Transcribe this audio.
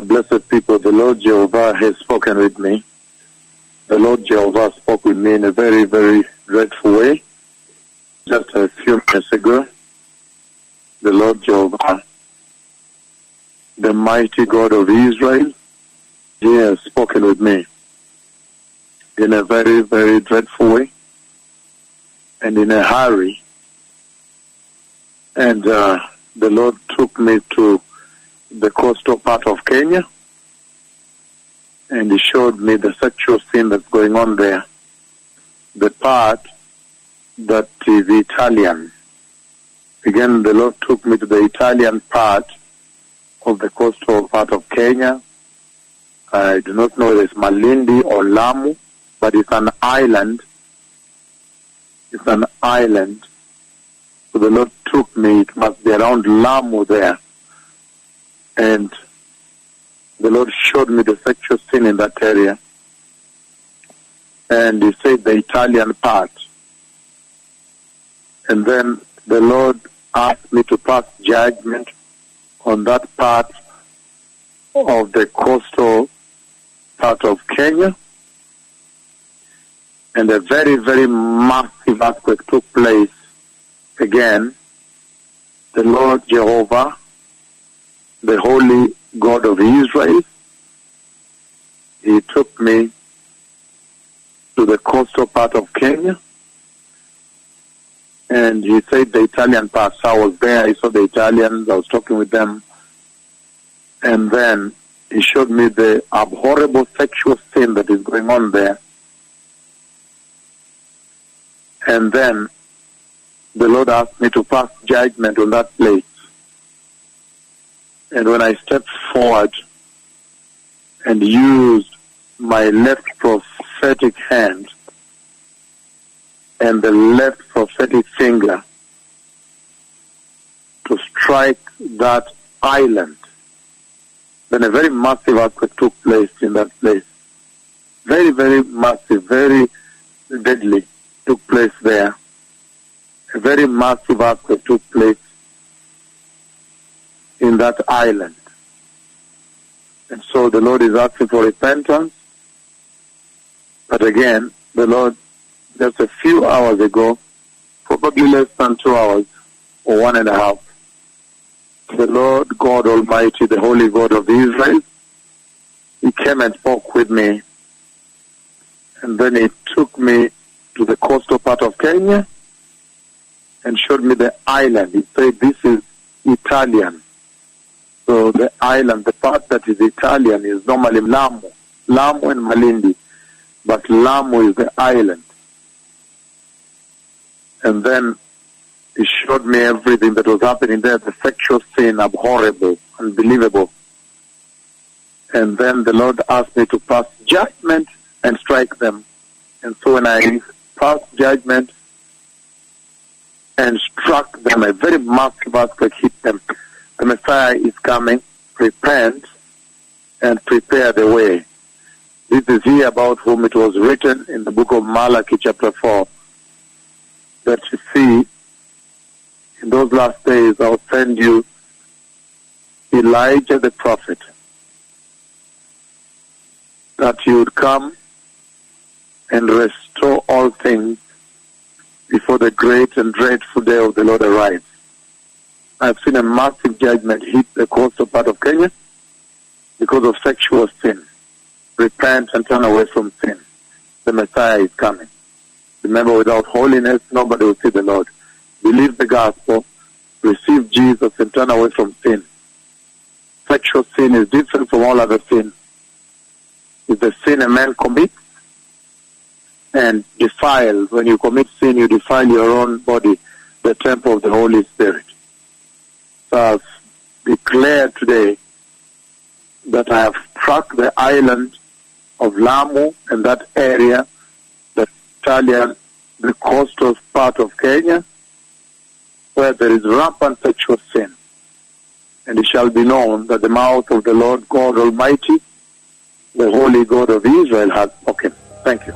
blessed people, the Lord Jehovah has spoken with me. The Lord Jehovah spoke with me in a very, very dreadful way. Just a few minutes ago, the Lord Jehovah, the mighty God of Israel, he has spoken with me in a very, very dreadful way and in a hurry. And the Lord took me to the coastal part of Kenya, and he showed me the sexual sin that's going on there, the part that is Italian. Again, the Lord took me to the Italian part of the coastal part of Kenya. I do not know if it's Malindi or Lamu, but it's an island. It's an island. So the Lord took me, it must be around Lamu there. And the Lord showed me the sexual sin in that area. And he said the Italian part. And then the Lord asked me to pass judgment on that part of the coastal part of Kenya. And a very, very massive earthquake took place again. The Lord Jehovah, the Holy God of Israel, he took me to the coastal part of Kenya, and he said the Italian part. So I was there, I saw the Italians, I was talking with them, and then he showed me the abhorrible sexual sin that is going on there. And then the Lord asked me to pass judgment on that place. And when I stepped forward and used my left prophetic hand and the left prophetic finger to strike that island, then a very massive earthquake took place in that place. Very, very massive, very deadly took place there. A very massive earthquake took place in that island. And so the Lord is asking for repentance. But again, the Lord, just a few hours ago, probably less than 2 hours or 1.5, the Lord God Almighty, the Holy God of Israel, he came and spoke with me. And then he took me to the coastal part of Kenya and showed me the island. He said, this is Italian. So the island, the part that is Italian is normally Lamu and Malindi, but Lamu is the island. And then he showed me everything that was happening there, the sexual sin, abhorrible, unbelievable. And then the Lord asked me to pass judgment and strike them. And so when I passed judgment and struck them, a very massive earthquake hit them. The Messiah is coming. Repent and prepare the way. This is he about whom it was written in the book of Malachi chapter 4, that you see, in those last days I'll send you Elijah the prophet, that he would come and restore all things before the great and dreadful day of the Lord arrives. I've seen a massive judgment hit the coastal part of Kenya because of sexual sin. Repent and turn away from sin. The Messiah is coming. Remember, without holiness, nobody will see the Lord. Believe the gospel, receive Jesus, and turn away from sin. Sexual sin is different from all other sin. It's the sin a man commits and defiles. When you commit sin, you defile your own body, the temple of the Holy Spirit. So I've declared today that I have struck the island of Lamu and that area, the Italian, the coastal part of Kenya, where there is rampant sexual sin. And it shall be known that the mouth of the Lord God Almighty, the Holy God of Israel, has spoken. Thank you.